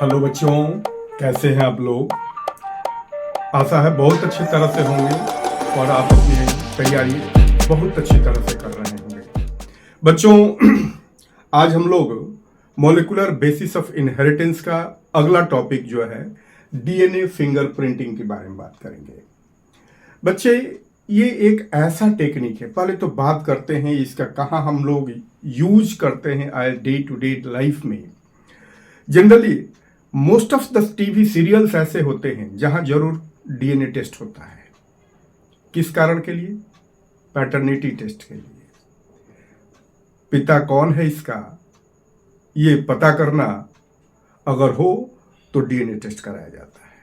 Hello बच्चों, कैसे हैं आप लोग। आशा है बहुत अच्छी तरह से होंगे और आप अपनी तैयारी बहुत अच्छी तरह से कर रहे होंगे। बच्चों, आज हम लोग मॉलिक्यूलर बेसिस ऑफ इनहेरिटेंस का अगला टॉपिक जो है डीएनए फिंगरप्रिंटिंग के बारे में बात करेंगे। बच्चे, ये एक ऐसा टेक्निक है, पहले तो बात करते हैं इसका कहाँ हम लोग यूज करते हैं आज डे टू डे लाइफ में। Generally most of the TV serials ऐसे होते हैं जहां जरूर डीएनए टेस्ट होता है। किस कारण के लिए? पैटर्निटी टेस्ट के लिए। पिता कौन है इसका ये पता करना अगर हो तो डीएनए टेस्ट कराया जाता है।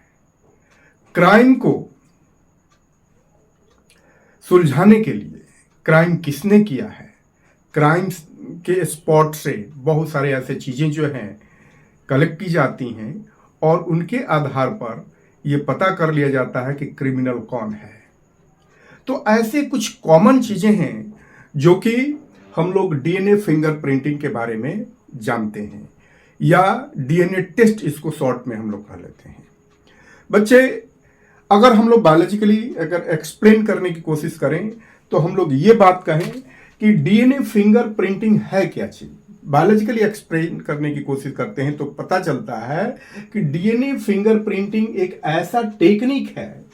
क्राइम को सुलझाने के लिए, क्राइम किसने किया है, क्राइम के स्पॉट से बहुत सारे ऐसे चीजें जो हैं कलेक्ट की जाती हैं और उनके आधार पर यह पता कर लिया जाता है कि क्रिमिनल कौन है। तो ऐसे कुछ कॉमन चीजें हैं जो कि हम लोग डीएनए फिंगरप्रिंटिंग के बारे में जानते हैं, या डीएनए टेस्ट इसको शॉर्ट में हम लोग कह लेते हैं। बच्चे, अगर हम लोग बायोलॉजिकली अगर एक्सप्लेन करने की कोशिश करें तो हम लोग ये बात कहें कि डीएनए फिंगरप्रिंटिंग है क्या चीज। बायोलॉजिकली एक्सप्लेन करने की कोशिश करते हैं तो पता चलता है कि डीएनए फिंगरप्रिंटिंग एक ऐसा टेक्निक है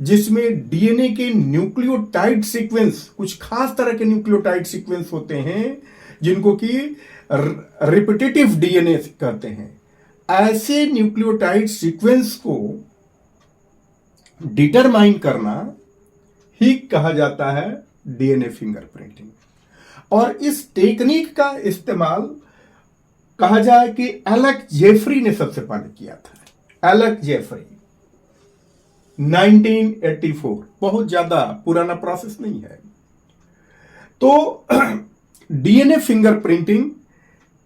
जिसमें डीएनए के न्यूक्लियोटाइड सीक्वेंस, कुछ खास तरह के न्यूक्लियोटाइड सीक्वेंस होते हैं जिनको कि रिपीटेटिव डीएनए कहते हैं। ऐसे न्यूक्लियोटाइड सीक्वेंस को डिटरमाइन करना ही कहा जाता है डीएनए फिंगरप्रिंटिंग। और इस टेक्निक का इस्तेमाल कहा जाए कि एलेक जेफरी ने सबसे पहले किया था। एलेक जेफरी 1984, बहुत ज्यादा पुराना प्रोसेस नहीं है। तो डीएनए फिंगरप्रिंटिंग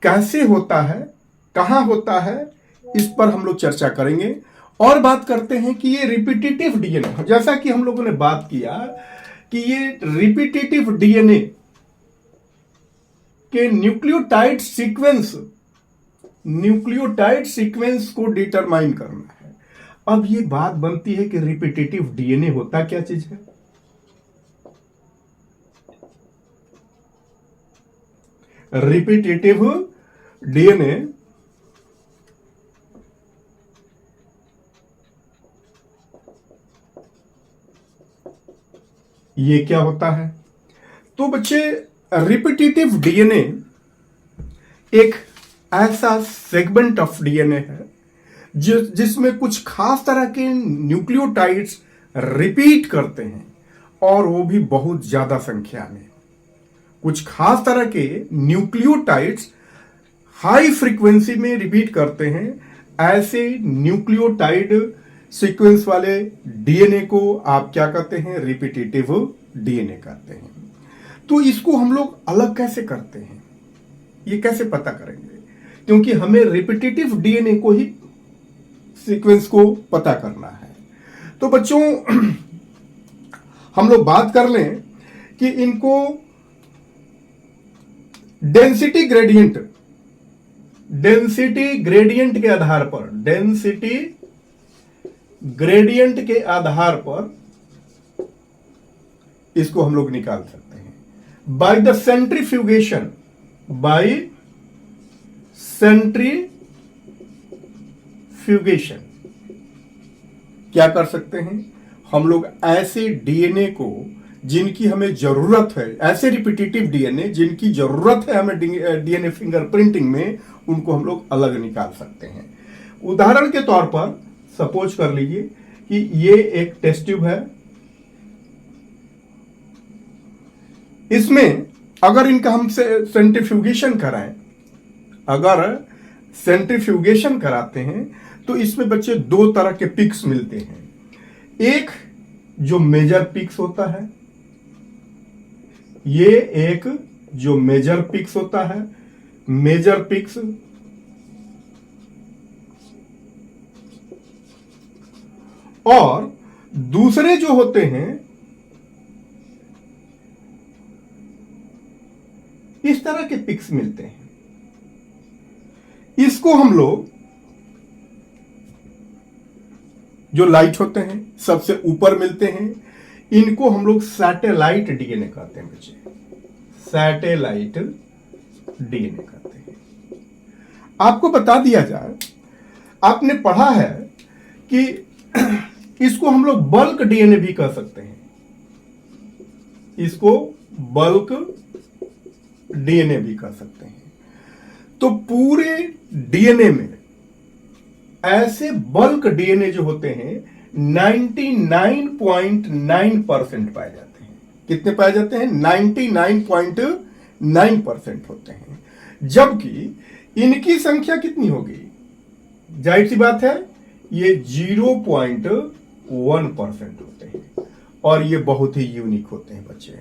कैसे होता है, कहां होता है, इस पर हम लोग चर्चा करेंगे और बात करते हैं कि ये रिपीटेटिव डीएनए, जैसा कि हम लोगों ने बात किया कि ये रिपीटेटिव डीएनए के न्यूक्लियोटाइड सीक्वेंस को डिटरमाइन करना है। अब ये बात बनती है कि रिपीटेटिव डीएनए होता क्या चीज है। रिपीटेटिव डीएनए ये क्या होता है? तो बच्चे, रिपीटेटिव डीएनए एक ऐसा सेगमेंट ऑफ डीएनए है जिसमें कुछ खास तरह के न्यूक्लियोटाइड्स रिपीट करते हैं और वो भी बहुत ज्यादा संख्या में। कुछ खास तरह के न्यूक्लियोटाइड्स हाई फ्रीक्वेंसी में रिपीट करते हैं। ऐसे न्यूक्लियोटाइड सीक्वेंस वाले डीएनए को आप क्या कहते हैं? रिपीटेटिव डीएनए कहते हैं। तो इसको हम लोग अलग कैसे करते हैं, ये कैसे पता करेंगे? क्योंकि हमें रिपीटेटिव डीएनए को ही सीक्वेंस को पता करना है। तो बच्चों, हम लोग बात कर लें कि इनको डेंसिटी ग्रेडियंट के आधार पर इसको हम लोग निकाल सकते हैं। बाय द सेंट्रीफ्यूगेशन, क्या कर सकते हैं हम लोग? ऐसे डीएनए को जिनकी हमें जरूरत है, ऐसे रिपीटेटिव डीएनए जिनकी जरूरत है हमें डीएनए फिंगरप्रिंटिंग में, उनको हम लोग अलग निकाल सकते हैं। उदाहरण के तौर पर सपोज कर लीजिए कि ये एक टेस्ट ट्यूब है। इसमें अगर इनका हम सेंट्रीफ्यूगेशन कराते हैं तो इसमें बच्चे दो तरह के पिक्स मिलते हैं। एक जो मेजर पिक्स होता है, ये एक जो मेजर पिक्स होता है, मेजर पिक्स, और दूसरे जो होते हैं इस तरह के पिक्स मिलते हैं। इसको हम लोग जो लाइट होते हैं सबसे ऊपर मिलते हैं, इनको हम लोग सैटेलाइट डीएनए कहते हैं बच्चे, सैटेलाइट डीएनए कहते हैं। आपको बता दिया जाए, आपने पढ़ा है कि इसको हम लोग बल्क डीएनए भी कह सकते हैं, इसको बल्क डीएनए भी कह सकते हैं। तो पूरे डीएनए में ऐसे बल्क डीएनए जो होते हैं 99.9% पाए जाते हैं। कितने पाए जाते हैं? 99.9% होते हैं। जबकि इनकी संख्या कितनी होगी? जाहिर सी बात है, ये 0.1% होते हैं और ये बहुत ही यूनिक होते हैं बच्चे।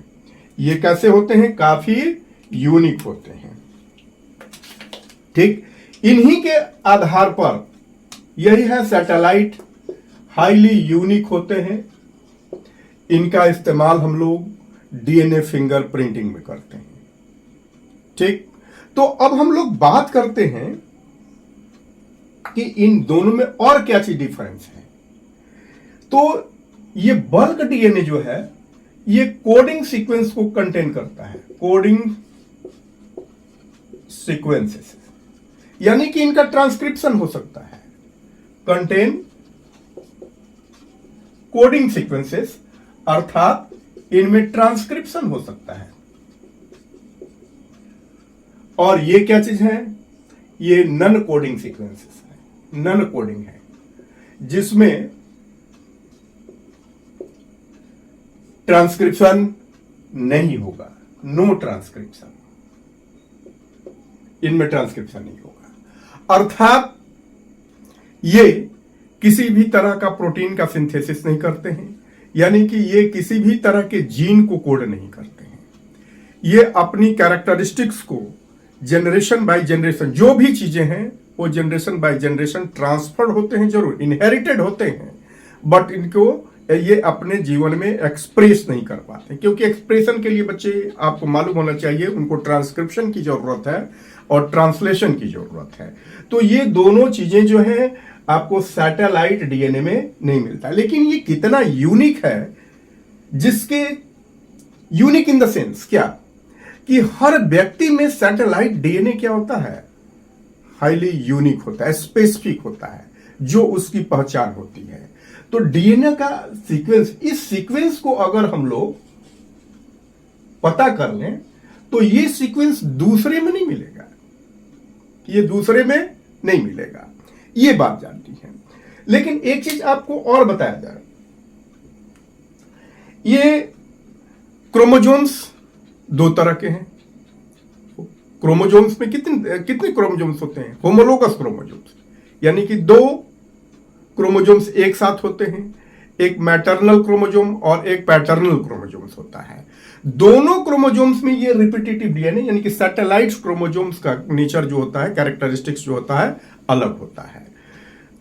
ये कैसे होते हैं? काफी यूनिक होते हैं। ठीक, इन्हीं के आधार पर यही है सैटेलाइट, हाईली यूनिक होते हैं। इनका इस्तेमाल हम लोग डीएनए फिंगर प्रिंटिंग में करते हैं। ठीक, तो अब हम लोग बात करते हैं कि इन दोनों में और क्या चीज डिफरेंस है। तो ये बल्क डीएनए जो है ये कोडिंग सीक्वेंस को कंटेन करता है, कोडिंग सीक्वेंसेस, यानी कि इनका ट्रांसक्रिप्शन हो सकता है, कंटेन कोडिंग सीक्वेंसेस, अर्थात इनमें ट्रांसक्रिप्शन हो सकता है। और ये क्या चीज है? ये नन कोडिंग सीक्वेंसेस है, नन कोडिंग है, जिसमें ट्रांसक्रिप्शन नहीं होगा, नो ट्रांसक्रिप्शन, इनमें ट्रांसक्रिप्शन नहीं होगा। अर्थात ये किसी भी तरह का प्रोटीन का सिंथेसिस नहीं करते हैं, यानी कि ये किसी भी तरह के जीन को कोड नहीं करते हैं। ये अपनी कैरेक्टरिस्टिक्स को जनरेशन बाय जनरेशन, जो भी चीजें हैं वो जनरेशन बाय जनरेशन ट्रांसफर होते हैं, जरूर इनहेरिटेड होते हैं, बट इनको ये अपने जीवन में एक्सप्रेस नहीं कर पाते, क्योंकि एक्सप्रेशन के लिए बच्चे आपको मालूम होना चाहिए उनको ट्रांसक्रिप्शन की जरूरत है और ट्रांसलेशन की जरूरत है। तो ये दोनों चीजें जो है आपको सैटेलाइट डीएनए में नहीं मिलता। लेकिन ये कितना यूनिक है, जिसके यूनिक इन द सेंस क्या कि हर व्यक्ति में सैटेलाइट डीएनए क्या होता है? हाईली यूनिक होता है, स्पेसिफिक होता है, जो उसकी पहचान होती है। तो डीएनए का सीक्वेंस, इस सीक्वेंस को अगर हम लोग पता कर लें तो ये सीक्वेंस दूसरे में नहीं मिलेगा, ये दूसरे में नहीं मिलेगा, ये बात जानती है। लेकिन एक चीज आपको और बताया जाए, ये क्रोमोजोम्स दो तरह के हैं। क्रोमोजोम्स में कितने क्रोमोजोम्स होते हैं? होमोलोगस क्रोमोजोम्स, यानी कि दो क्रोमोजोम्स एक साथ होते हैं, एक मैटरनल क्रोमोजोम और एक पैटर्नल क्रोमोजोम्स होता है। दोनों क्रोमोजोम्स में ये रिपीटेटिव डीएनए यानी कि सैटेलाइट क्रोमोजोम्स का नेचर जो होता है, कैरेक्टरिस्टिक्स जो होता है, अलग होता है।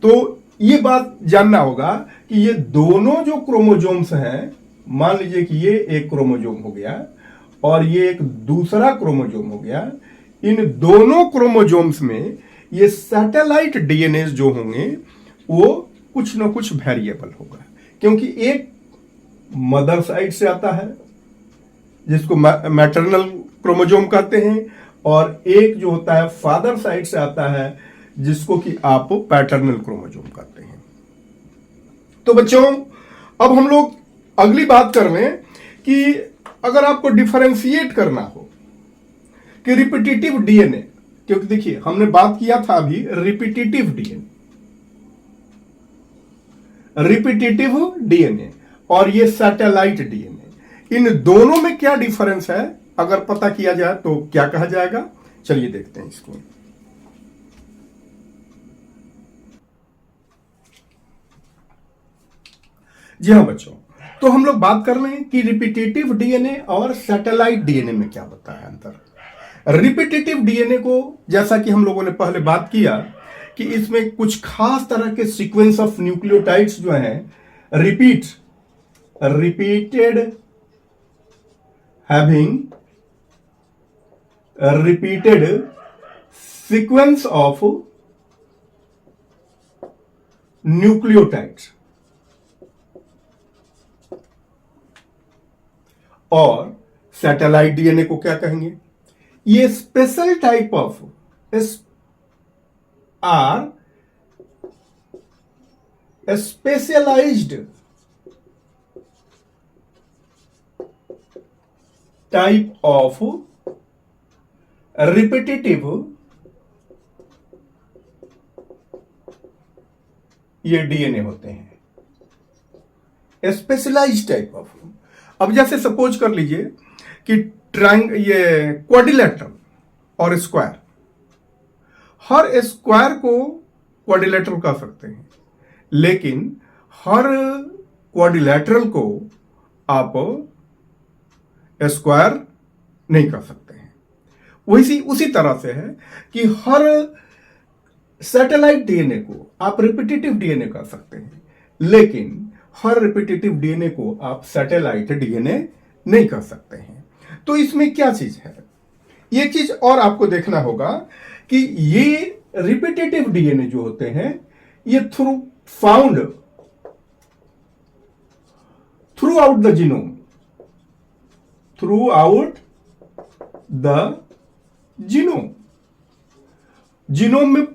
तो ये बात जानना होगा कि ये दोनों जो क्रोमोजोम्स हैं, मान लीजिए कि ये एक क्रोमोजोम हो गया और ये एक दूसरा क्रोमोजोम हो गया, इन दोनों क्रोमोजोम्स में ये सैटेलाइट डीएनए जो होंगे वो कुछ ना कुछ वेरिएबल होगा, क्योंकि एक मदर साइड से आता है जिसको मैटरनल क्रोमोजोम कहते हैं, और एक जो होता है फादर साइड से आता है जिसको कि आप पैटर्नल क्रोमोजोम कहते हैं। तो बच्चों, अब हम लोग अगली बात कर लें कि अगर आपको डिफरेंशिएट करना हो कि रिपीटेटिव डीएनए, क्योंकि देखिए हमने बात किया था अभी रिपीटेटिव डीएनए और ये सैटेलाइट डीएनए, इन दोनों में क्या डिफरेंस है अगर पता किया जाए तो क्या कहा जाएगा? चलिए देखते हैं इसको। जी हाँ बच्चों, तो हम लोग बात कर रहे हैं कि रिपीटेटिव डीएनए और सैटेलाइट डीएनए में क्या होता है अंतर। रिपीटेटिव डीएनए को, जैसा कि हम लोगों ने पहले बात किया कि इसमें कुछ खास तरह के सीक्वेंस ऑफ न्यूक्लियोटाइड्स जो हैं repeated having repeated sequence of nucleotides, और सैटेलाइट डीएनए को क्या कहेंगे? ये special type of or specialised type of repetitive ये डीएनए होते हैं, स्पेशलाइज्ड टाइप ऑफ। अब जैसे सपोज कर लीजिए कि ये क्वाड्रिलेटरल और स्क्वायर, हर स्क्वायर को क्वाड्रिलेटरल कह सकते हैं, लेकिन हर क्वाड्रिलेटरल को आप स्क्वायर नहीं कर सकते हैं। उसी तरह से है कि हर सैटेलाइट डीएनए को आप रिपीटेटिव डीएनए कर सकते हैं, लेकिन हर रिपीटेटिव डीएनए को आप सैटेलाइट डीएनए नहीं कर सकते हैं। तो इसमें क्या चीज है? ये चीज और आपको देखना होगा कि ये रिपीटेटिव डीएनए जो होते हैं ये found through out the genome, through out the genome में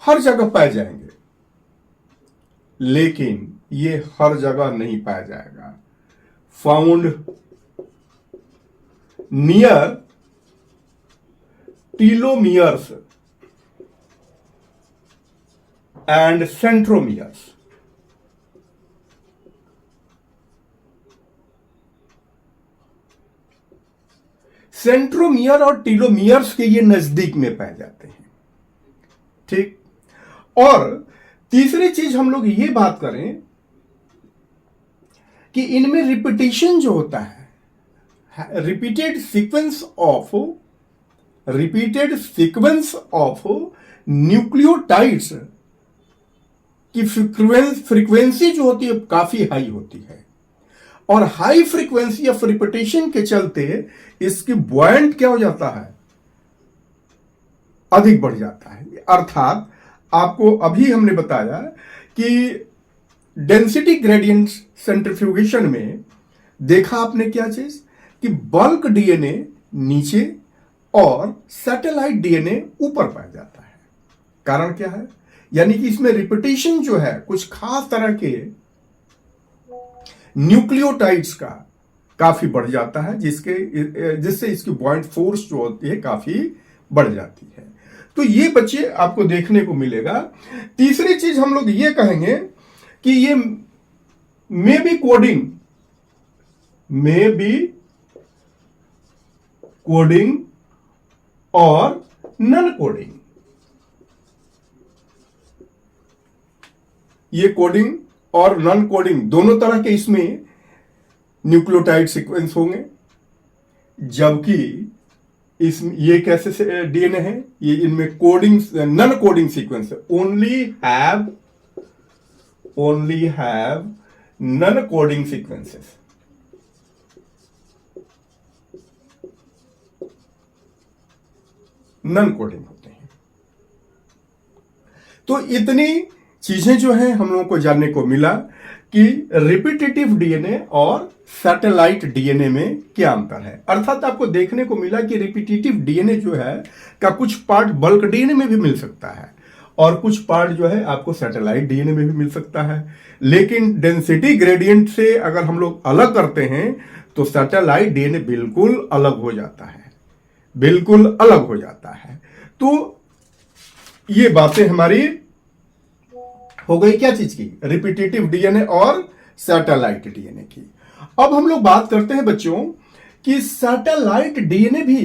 हर जगह पाए जाएंगे, लेकिन ये हर जगह नहीं पाया जाएगा। Found near telomeres and centromeres. Centromere और टीलोमियर्स के ये नजदीक में पाए जाते हैं, ठीक। और तीसरी चीज हम लोग ये बात करें कि इनमें रिपीटेशन जो होता है, रिपीटेड सीक्वेंस ऑफ न्यूक्लियोटाइड्स की फ्रीक्वेंसी जो होती है काफी हाई होती है, और हाई फ्रीक्वेंसी ऑफ रिपीटेशन के चलते इसकी बॉइंट क्या हो जाता है, अधिक बढ़ जाता है। अर्थात आपको अभी हमने बताया कि डेंसिटी ग्रेडियंट सेंट्रीफ्यूगेशन में देखा आपने क्या चीज कि बल्क डीएनए नीचे और सैटेलाइट डीएनए ऊपर पाया जाता है। कारण क्या है? यानी कि इसमें रिपीटेशन जो है कुछ खास तरह के न्यूक्लियोटाइड्स का काफी बढ़ जाता है, जिससे इसकी बॉइंट फोर्स जो होती है काफी बढ़ जाती है। तो ये बच्चे आपको देखने को मिलेगा। तीसरी चीज हम लोग ये कहेंगे कि ये मे बी कोडिंग और नन कोडिंग। ये कोडिंग और नॉन कोडिंग दोनों तरह के इसमें न्यूक्लियोटाइड सीक्वेंस होंगे, जबकि ये कैसे डीएनए है, ये इनमें कोडिंग नॉन कोडिंग सीक्वेंस है, only have non coding sequences. Non coding होते हैं। तो इतनी चीजें जो हैं हम लोगों को जानने को मिला कि रिपीटेटिव डीएनए और सैटेलाइट डीएनए में क्या अंतर है। अर्थात आपको देखने को मिला कि रिपीटेटिव डीएनए जो है का कुछ पार्ट बल्क डीएनए में भी मिल सकता है और कुछ पार्ट जो है आपको सैटेलाइट डीएनए में भी मिल सकता है, लेकिन डेंसिटी ग्रेडियंट से अगर हम लोग अलग करते हैं तो सैटेलाइट डीएनए बिल्कुल अलग हो जाता है, बिल्कुल अलग हो जाता है। तो ये बातें हमारी हो गई क्या चीज की, रिपीटेटिव डीएनए और सैटेलाइट डीएनए की। अब हम लोग बात करते हैं बच्चों कि सैटेलाइट डीएनए भी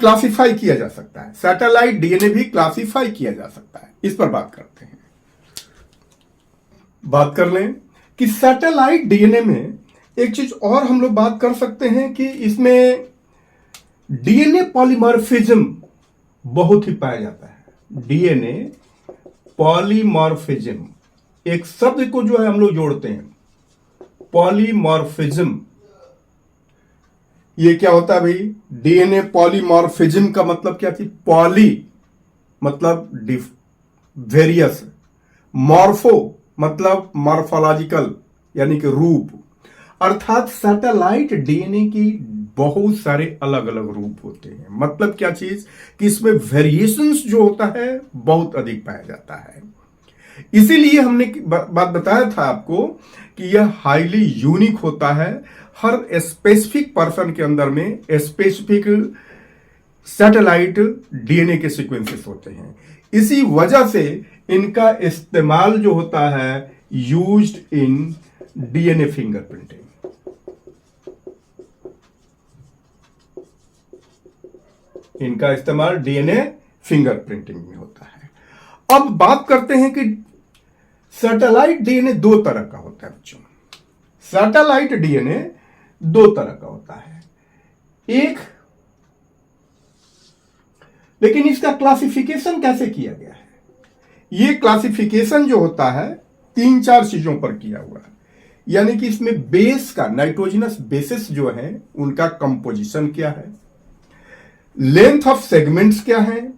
क्लासिफाई किया जा सकता है, सैटेलाइट डीएनए भी क्लासिफाई किया जा सकता है। इस पर बात करते हैं। बात कर लें कि सैटेलाइट डीएनए में एक चीज और हम लोग बात कर सकते हैं कि इसमें डीएनए पॉलीमॉर्फिज्म बहुत ही पाया जाता है। डीएनए पॉलीमॉर्फिज्म, एक शब्द को जो है हम लोग जोड़ते हैं, पॉलीमॉर्फिज्म। ये क्या होता है भाई? डीएनए पॉलीमॉर्फिज्म का मतलब क्या थी? पॉली मतलब वेरियस, मॉर्फो मतलब मॉर्फोलॉजिकल यानी कि रूप, अर्थात सैटेलाइट डीएनए की बहुत सारे अलग अलग रूप होते हैं। मतलब क्या चीज कि इसमें वेरिएशंस जो होता है बहुत अधिक पाया जाता है। इसीलिए हमने बात बताया था आपको कि यह हाईली यूनिक होता है। हर स्पेसिफिक पर्सन के अंदर में स्पेसिफिक सैटेलाइट डीएनए के सीक्वेंसेस होते हैं। इसी वजह से इनका इस्तेमाल जो होता है यूज्ड इन डीएनए फिंगरप्रिंटिंग। इनका इस्तेमाल डीएनए फिंगरप्रिंटिंग में होता है। अब बात करते हैं कि सैटेलाइट डीएनए दो तरह का होता है बच्चों। सैटेलाइट डीएनए दो तरह का होता है। एक, लेकिन इसका क्लासिफिकेशन कैसे किया गया है? यह क्लासिफिकेशन जो होता है 3-4 चीजों पर किया हुआ है। यानी कि इसमें बेस का नाइट्रोजनस बेसिस जो है उनका कंपोजिशन क्या है, लेंथ ऑफ सेगमेंट्स क्या है,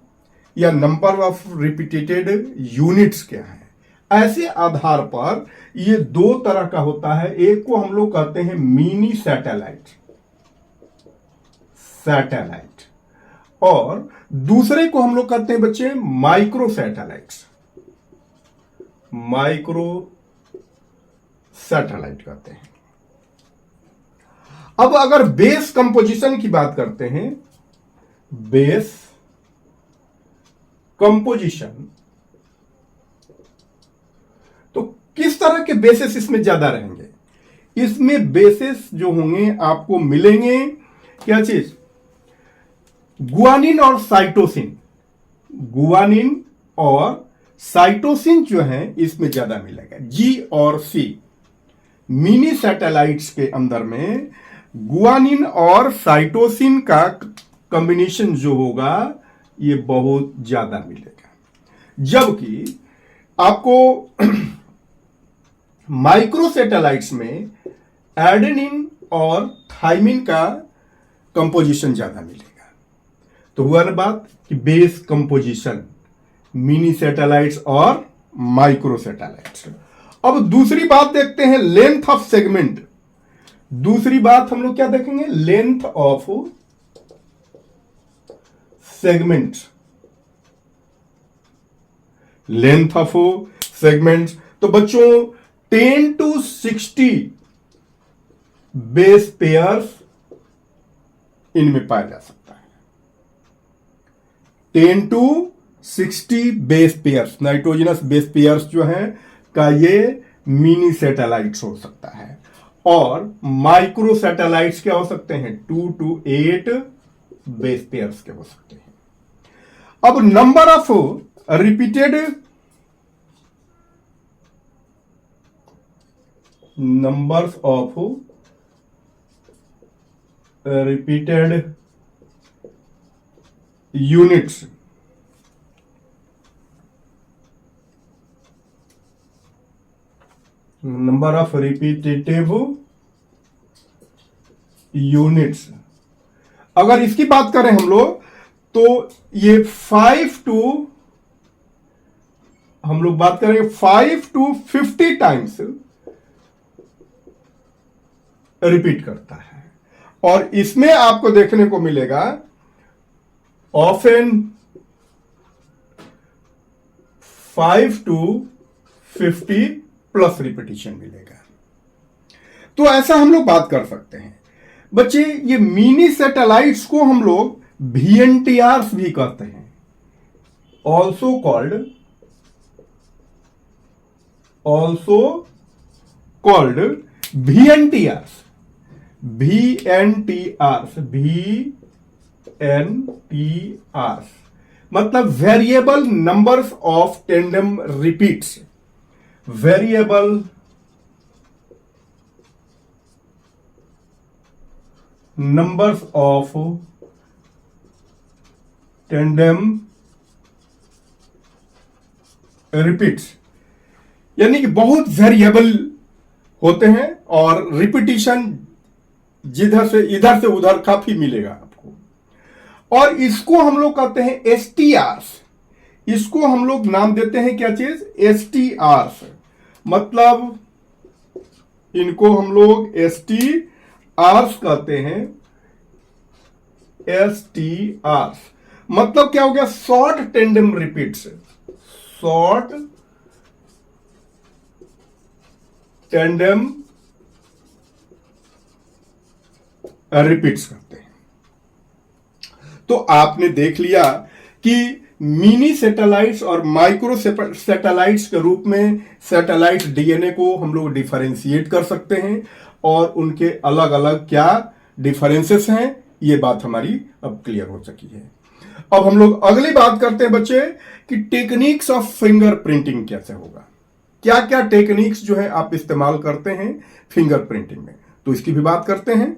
या नंबर ऑफ रिपीटेड यूनिट्स क्या है। ऐसे आधार पर ये दो तरह का होता है। एक को हम लोग कहते हैं मिनी सैटेलाइट और दूसरे को हम लोग कहते हैं बच्चे माइक्रो सैटेलाइट्स। माइक्रो सैटेलाइट कहते हैं। अब अगर बेस कंपोजिशन की बात करते हैं, बेस कंपोजिशन, तो किस तरह के बेसिस इसमें ज्यादा रहेंगे? इसमें बेसिस जो होंगे आपको मिलेंगे क्या चीज? गुआनिन और साइटोसिन। गुआनिन और साइटोसिन जो है इसमें ज्यादा मिलेगा। जी और सी मिनी सैटेलाइट्स के अंदर में गुआनिन और साइटोसिन का कॉम्बिनेशन जो होगा ये बहुत ज्यादा मिलेगा। जबकि आपको माइक्रो सैटेलाइट्स में एडेनिन और थाइमिन का कंपोजिशन ज्यादा मिलेगा। तो हुआ ना बात कि बेस कंपोजिशन, मिनी सैटेलाइट्स और माइक्रो सैटेलाइट्स। अब दूसरी बात देखते हैं, लेंथ ऑफ सेगमेंट। दूसरी बात हम लोग क्या देखेंगे? Length of segment. Length of segments तो बच्चों 10 to 60 बेस पेयर्स इनमें पाया जा सकता है। 10 to 60 base pairs, nitrogenous base pairs जो है का ये मिनी सैटेलाइट्स हो सकता है। और माइक्रो सैटेलाइट्स क्या हो सकते हैं? 2 to 8 बेस पेयर्स के हो सकते हैं। अब number of repeated numbers of repeated units, number of repetitive units। अगर इसकी बात करें हम लोग तो ये 5 to, हम लोग बात करेंगे 5 to 50 टाइम्स रिपीट करता है। और इसमें आपको देखने को मिलेगा ऑफन 5 to 50 प्लस रिपीटिशन मिलेगा। तो ऐसा हम लोग बात कर सकते हैं बच्चे। ये मिनी सैटेलाइट्स को हम लोग VNTRs भी कहते हैं, ऑल्सो कॉल्ड VNTRs। मतलब variable numbers of tandem repeats. Variable numbers of tandem repeats, यानी कि बहुत वेरिएबल होते हैं और रिपीटिशन इधर से उधर काफी मिलेगा आपको। और इसको हम लोग कहते हैं STRs। इसको हम लोग नाम देते हैं क्या चीज? STRs। मतलब इनको हम लोग STRs कहते हैं। STRs मतलब क्या हो गया? Short tandem repeats, short tandem repeats करते हैं। तो आपने देख लिया कि मिनी सैटेलाइट्स और माइक्रो सैटेलाइट्स के रूप में सैटेलाइट डीएनए को हम लोग डिफरेंशिएट कर सकते हैं और उनके अलग अलग क्या डिफरेंसेस हैं, ये बात हमारी अब क्लियर हो चुकी है। अब हम लोग अगली बात करते हैं बच्चे कि टेक्निक्स ऑफ फिंगर प्रिंटिंग कैसे होगा, क्या क्या टेक्निक्स जो है आप इस्तेमाल करते हैं फिंगर प्रिंटिंग में, तो इसकी भी बात करते हैं।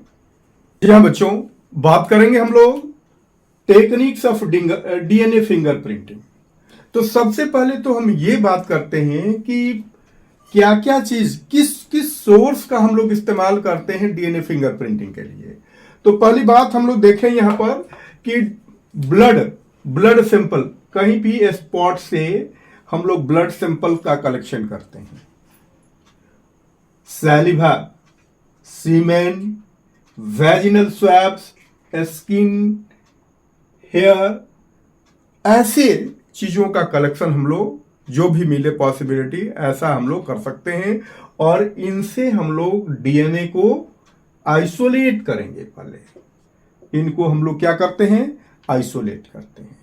यहां बच्चों बात करेंगे हम लोग techniques of DNA finger printing. तो सबसे पहले तो हम ये बात करते हैं कि क्या क्या चीज किस किस सोर्स का हम लोग इस्तेमाल करते हैं डीएनए फिंगर प्रिंटिंग के लिए। तो पहली बात हम लोग देखें यहां पर कि ब्लड सैंपल, कहीं भी स्पॉट से हम लोग ब्लड सैंपल का कलेक्शन करते हैं। सैलिवा, सीमेन, वैजिनल स्वैब्स, स्किन, हेयर, ऐसे चीजों का कलेक्शन हम लोग जो भी मिले पॉसिबिलिटी ऐसा हम लोग कर सकते हैं और इनसे हम लोग डीएनए को आइसोलेट करेंगे। पहले इनको हम लोग क्या करते हैं? आइसोलेट करते हैं।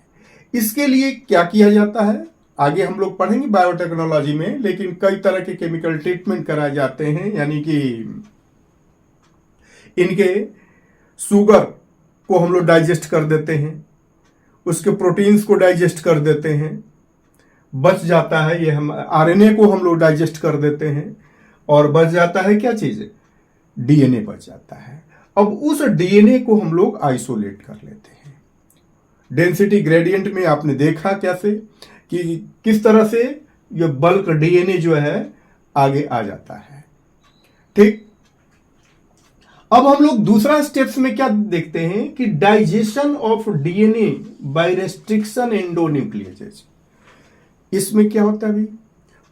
इसके लिए क्या किया जाता है आगे हम लोग पढ़ेंगे बायोटेक्नोलॉजी में, लेकिन कई तरह के केमिकल ट्रीटमेंट कराए जाते हैं, यानी कि इनके शुगर को हम लोग डाइजेस्ट कर देते हैं, उसके प्रोटीन्स को डाइजेस्ट कर देते हैं, बच जाता है ये हम आरएनए को हम लोग डाइजेस्ट कर देते हैं और बच जाता है क्या चीज? डीएनए बच जाता है। अब उस डीएनए को हम लोग आइसोलेट कर लेते हैं। डेंसिटी ग्रेडियंट में आपने देखा कैसे कि किस तरह से ये बल्क डीएनए जो है आगे आ जाता है। ठीक, अब हम लोग दूसरा स्टेप्स में क्या देखते हैं कि digestion of DNA by restriction endonucleases. इसमें क्या होता है भाई?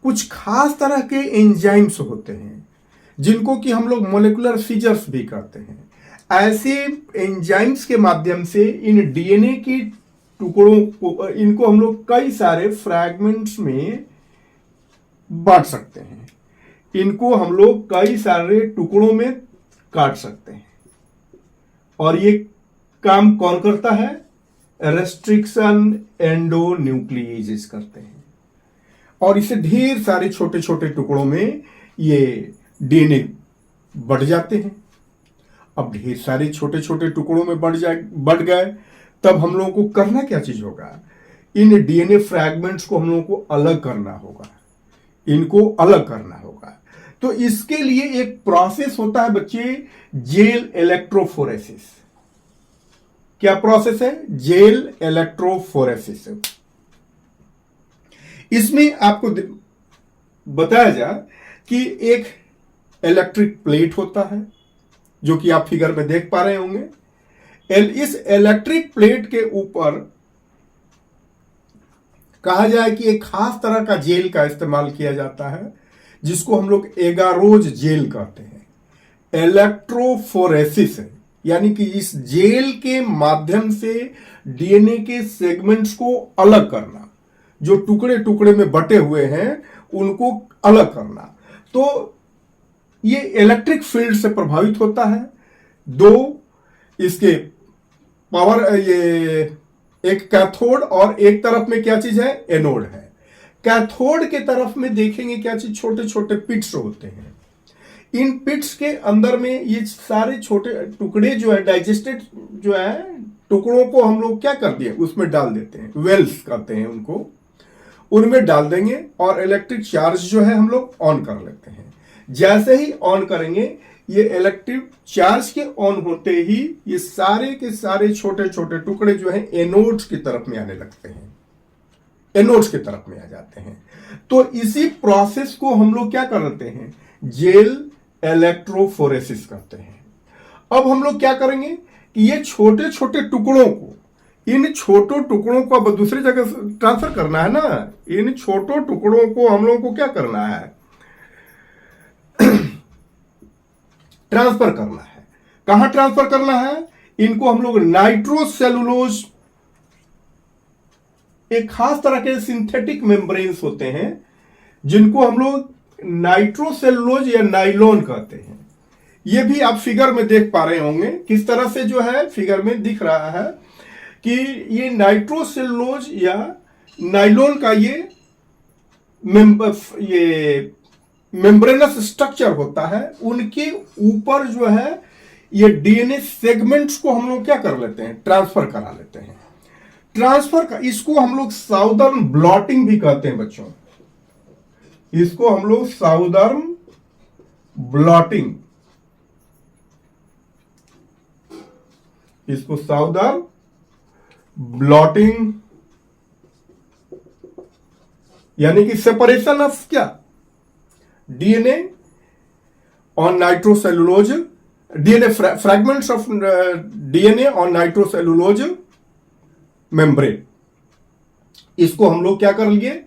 कुछ खास तरह के एंजाइम्स होते हैं जिनको कि हम लोग मोलिकुलर सीजर्स भी कहते हैं। ऐसे एंजाइम्स के माध्यम से इन डीएनए की टुकड़ों को, इनको हम लोग कई सारे फ्रैगमेंट्स में बांट सकते हैं, इनको हम लोग कई सारे टुकड़ों में काट सकते हैं। और ये काम कौन करता है? रेस्ट्रिक्शन एंडोन्यूक्लियेजेस करते हैं और इसे ढेर सारे छोटे छोटे टुकड़ों में ये डीएनए बढ़ जाते हैं। अब ढेर सारे छोटे छोटे टुकड़ों में बढ़ गए, तब हम लोगों को करना क्या चीज होगा? इन डीएनए फ्रैगमेंट्स को हम लोगों को अलग करना होगा, इनको अलग करना होगा। तो इसके लिए एक प्रोसेस होता है बच्चे, जेल इलेक्ट्रोफोरेसिस। क्या प्रोसेस है? Gel electrophoresis. इसमें आपको बताया जाए कि एक इलेक्ट्रिक प्लेट होता है जो कि आप फिगर में देख पा रहे होंगे। इस इलेक्ट्रिक प्लेट के ऊपर कहा जाए कि एक खास तरह का जेल का इस्तेमाल किया जाता है जिसको हम लोग एगारोज जेल कहते हैं। इलेक्ट्रोफोरेसिस है, यानी कि इस जेल के माध्यम से डीएनए के सेगमेंट्स को अलग करना, जो टुकड़े टुकड़े में बटे हुए हैं उनको अलग करना। तो ये इलेक्ट्रिक फील्ड से प्रभावित होता है। दो इसके पावर, ये एक कैथोड और एक तरफ में क्या चीज है? एनोड है। कैथोड के तरफ में देखेंगे क्या चीज? छोटे छोटे पिट्स होते हैं। इन पिट्स के अंदर में ये सारे छोटे टुकड़े जो है डाइजेस्टेड जो है टुकड़ों को हम लोग क्या कर दिए? उसमें डाल देते हैं, वेल्स कहते हैं उनको, उनमें डाल देंगे और इलेक्ट्रिक चार्ज जो है हम लोग ऑन कर लेते हैं। जैसे ही ऑन करेंगे ये इलेक्ट्रिक चार्ज के ऑन होते ही ये सारे के सारे छोटे छोटे टुकड़े जो है एनोड्स की तरफ में आने लगते हैं, एनोड्स की तरफ में आ जाते हैं। तो इसी प्रोसेस को हम लोग क्या करते हैं? जेल इलेक्ट्रोफोरेसिस करते हैं। अब हम लोग क्या करेंगे कि ये छोटे छोटे टुकड़ों को, इन छोटों टुकड़ों को अब दूसरी जगह ट्रांसफर करना है ना, इन छोटों टुकड़ों को हम लोगों को क्या करना है? ट्रांसफर करना है। कहां ट्रांसफर करना है? इनको हम लोग नाइट्रोसेलुलोज, एक खास तरह के सिंथेटिक मेम्ब्रेन्स होते हैं जिनको हम लोग नाइट्रोसेलुलोज या नाइलॉन कहते हैं। ये भी आप फिगर में देख पा रहे होंगे किस तरह से जो है फिगर में दिख रहा है कि ये नाइट्रोसेलुलोज या नाइलॉन का ये मेम्ब्रेनस स्ट्रक्चर होता है। उनके ऊपर जो है ये डीएनए सेगमेंट्स को हम लोग क्या कर लेते हैं? ट्रांसफर करा लेते हैं। ट्रांसफर का इसको हम लोग साउदर्न ब्लॉटिंग भी कहते हैं बच्चों। इसको हम लोग साउदर्न ब्लॉटिंग, इसको साउदर्न ब्लॉटिंग यानी कि सेपरेशन ऑफ क्या? DNA on nitrocellulose, DNA fragments of DNA on nitrocellulose membrane. इसको हम लोग क्या कर लिए?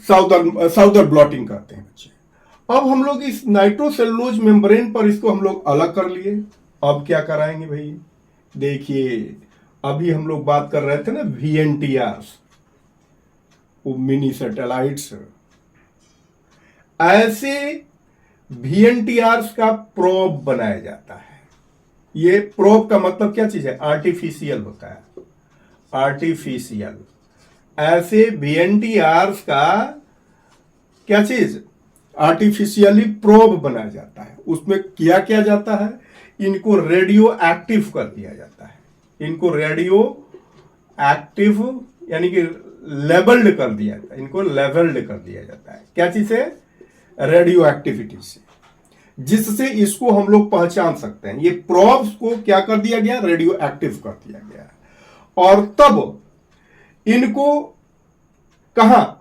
साउदर्न ब्लॉटिंग कहते हैं बच्चे। अब हम लोग इस नाइट्रोसेलुलोज मेम्ब्रेन पर इसको हम लोग अलग कर लिए। अब क्या कराएंगे भाई? देखिए, अभी हम लोग बात कर रहे थे ना VNTRs, वो मिनी सैटेलाइट्स। ऐसे VNTRs का प्रोब बनाया जाता है। ये प्रोब का मतलब क्या चीज है? आर्टिफिशियल होता है, आर्टिफिशियल। ऐसे VNTRs का क्या चीज? आर्टिफिशियली प्रोब बनाया जाता है। उसमें किया जाता है, इनको रेडियो एक्टिव कर दिया जाता है। इनको रेडियो एक्टिव यानी कि लेबल्ड कर दिया जाता है। इनको लेबल्ड कर दिया जाता है क्या चीज से? रेडियो एक्टिविटी से, जिससे इसको हम लोग पहचान सकते हैं। ये प्रोब्स को क्या कर दिया गया? रेडियो एक्टिव कर दिया गया। और तब इनको कहा,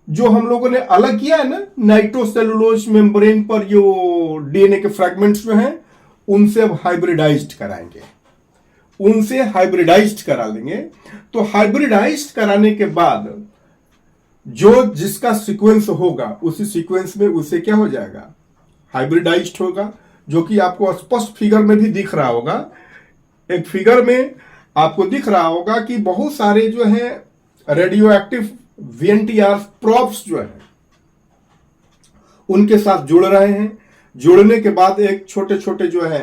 जो हम लोगों ने अलग किया है ना नाइट्रोसेलुलोज मेम्ब्रेन पर, जो डीएनए के फ्रैगमेंट्स जो हैं, उनसे अब हाइब्रिडाइज्ड कराएंगे, उनसे हाइब्रिडाइज्ड करा लेंगे। तो हाइब्रिडाइज्ड कराने के बाद जो जिसका सीक्वेंस होगा, उसी सीक्वेंस में उसे क्या हो जाएगा? हाइब्रिडाइज्ड होगा, जो कि आपको स्पष्ट फिगर में भी दिख रहा होगा। एक फिगर में आपको दिख रहा होगा कि बहुत सारे जो है रेडियो एक्टिव VNTR प्रोब्स जो है उनके साथ जुड़ रहे हैं। जुड़ने के बाद एक छोटे छोटे जो है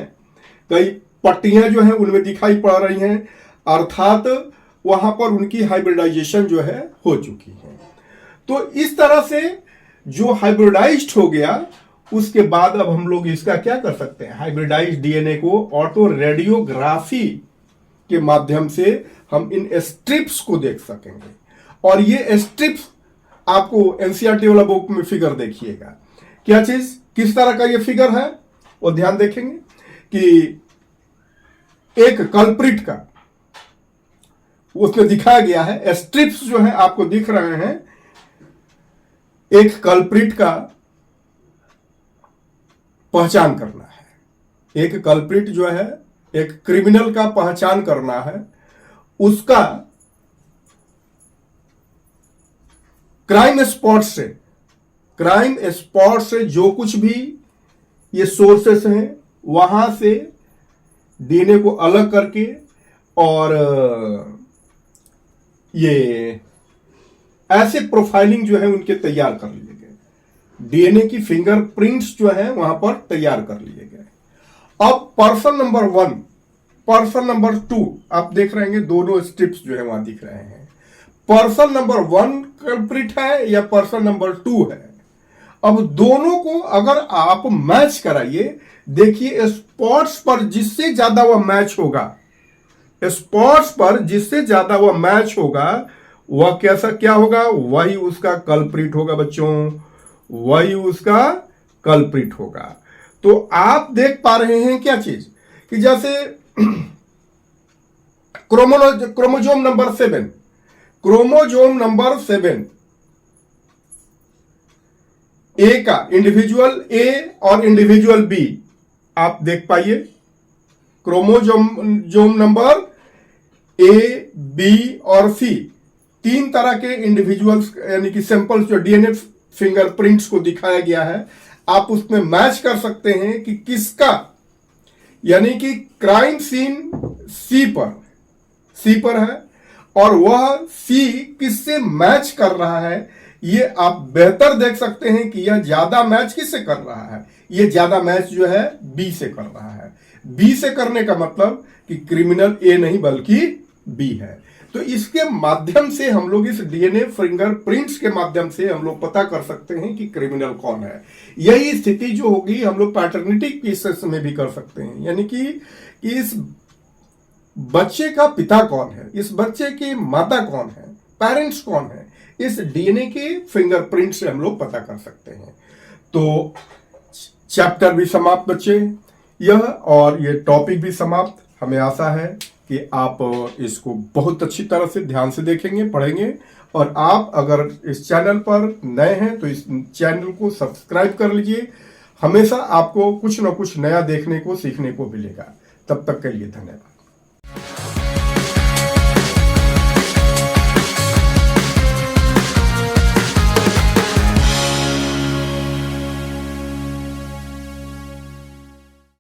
कई पट्टियां जो है उनमें दिखाई पड़ रही हैं, अर्थात वहां पर उनकी हाइब्रिडाइजेशन जो है हो चुकी है। तो इस तरह से जो हाइब्रिडाइज्ड हो गया, उसके बाद अब हम लोग इसका क्या कर सकते हैं? हाइब्रिडाइज्ड डीएनए को ऑटो रेडियोग्राफी के माध्यम से हम इन स्ट्रिप्स को देख सकेंगे। और ये स्ट्रिप्स आपको एनसीईआरटी वाला बुक में फिगर देखिएगा, क्या चीज, किस तरह का ये फिगर है वो ध्यान देखेंगे कि एक कल्प्रिट का उसमें दिखाया गया है। स्ट्रिप्स जो है आपको दिख रहे हैं, एक कल्प्रिट का पहचान करना है। एक कल्प्रिट जो है, एक क्रिमिनल का पहचान करना है, उसका क्राइम स्पॉट से जो कुछ भी ये सोर्सेस हैं, वहां से डीएनए को अलग करके और ये ऐसे प्रोफाइलिंग जो है उनके तैयार कर लिए गए। डीएनए की फिंगरप्रिंट्स जो है वहां पर तैयार कर लिए गए। अब पर्सन नंबर 1, पर्सन नंबर 2 आप देख रहे हैं, दोनों स्ट्रिप्स जो है वहां दिख रहे हैं। पर्सन नंबर 1 कल्प्रिट है या पर्सन नंबर 2 है। अब दोनों को अगर आप मैच कराइए, देखिए स्पॉट्स पर जिससे ज्यादा वह मैच होगा, स्पॉट्स पर जिससे ज्यादा वह मैच होगा, वह कैसा क्या होगा? वही उसका कल्प्रिट होगा बच्चों, वही उसका कल्प्रिट होगा। तो आप देख पा रहे हैं क्या चीज कि जैसे क्रोमोजोम नंबर 7, क्रोमोजोम नंबर 7 ए का इंडिविजुअल ए और इंडिविजुअल बी आप देख पाइए। क्रोमोजोम नंबर ए, बी और सी, 3 तरह के इंडिविजुअल्स यानी कि सैंपल्स जो डीएनए फिंगरप्रिंट्स को दिखाया गया है। आप उसमें मैच कर सकते हैं कि किसका, यानी कि क्राइम सीन सी पर है और वह सी किससे मैच कर रहा है, ये आप बेहतर देख सकते हैं कि यह ज्यादा मैच किससे कर रहा है। ये ज्यादा मैच जो है बी से कर रहा है। बी से करने का मतलब कि क्रिमिनल ए नहीं बल्कि बी है। तो इसके माध्यम से हम लोग, इस डीएनए फिंगरप्रिंट्स के माध्यम से हम लोग पता कर सकते हैं कि क्रिमिनल कौन है। यही स्थिति जो होगी हम लोग पैटर्निटी केसेस में भी कर सकते हैं, यानी कि इस बच्चे का पिता कौन है, इस बच्चे की माता कौन है, पेरेंट्स कौन है, इस डीएनए के फिंगरप्रिंट से हम लोग पता कर सकते हैं। तो चैप्टर भी समाप्त बच्चे, यह और ये टॉपिक भी समाप्त। हमें आशा है कि आप इसको बहुत अच्छी तरह से ध्यान से देखेंगे, पढ़ेंगे, और आप अगर इस चैनल पर नए हैं तो इस चैनल को सब्सक्राइब कर लीजिए। हमेशा आपको कुछ ना कुछ नया देखने को, सीखने को मिलेगा। तब तक के लिए धन्यवाद।